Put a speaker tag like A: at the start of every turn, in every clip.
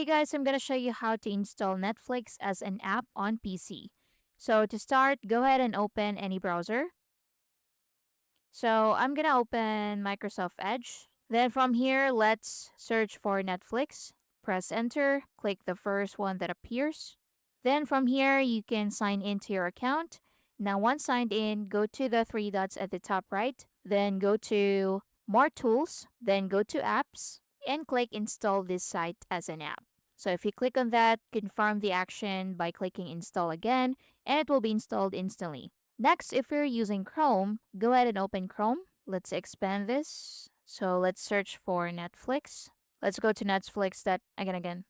A: Hey guys, I'm gonna show you how to install Netflix as an app on PC. So to start, go ahead and open any browser. So I'm gonna open Microsoft Edge. Then from here, let's search for Netflix. Press enter, click the first one that appears. Then from here, you can sign into your account. Now once signed in, go to the three dots at the top right, then go to more tools, then go to apps, and click install this site as an app. So if you click on that, confirm the action by clicking install again, and it will be installed instantly. Next, if you're using Chrome, go ahead and open Chrome. Let's expand this. So let's search for Netflix. Let's go to Netflix.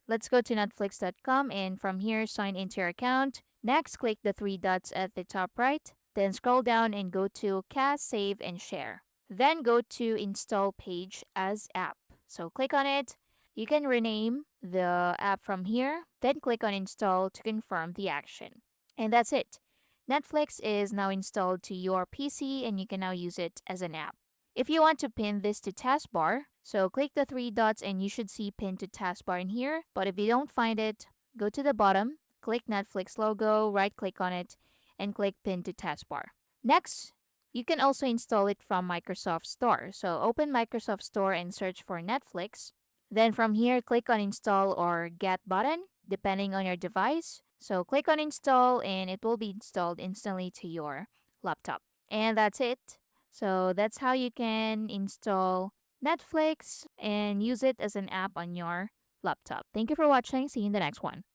A: Let's go to netflix.com and from here sign into your account. Next, click the three dots at the top right. Then scroll down and go to Cast, Save, and Share. Then go to Install Page as App. So click on it. You can rename the app from here. Then click on Install to confirm the action. And that's it. Netflix is now installed to your PC and you can now use it as an app. If you want to pin this to taskbar, so click the three dots and you should see pin to taskbar in here. But if you don't find it, go to the bottom, click Netflix logo, right click on it, and click pin to taskbar. Next, you can also install it from Microsoft Store. So open Microsoft Store and search for Netflix. Then from here, click on install or get button, depending on your device. So click on install and it will be installed instantly to your laptop. And that's it. So that's how you can install Netflix and use it as an app on your laptop. Thank you for watching. See you in the next one.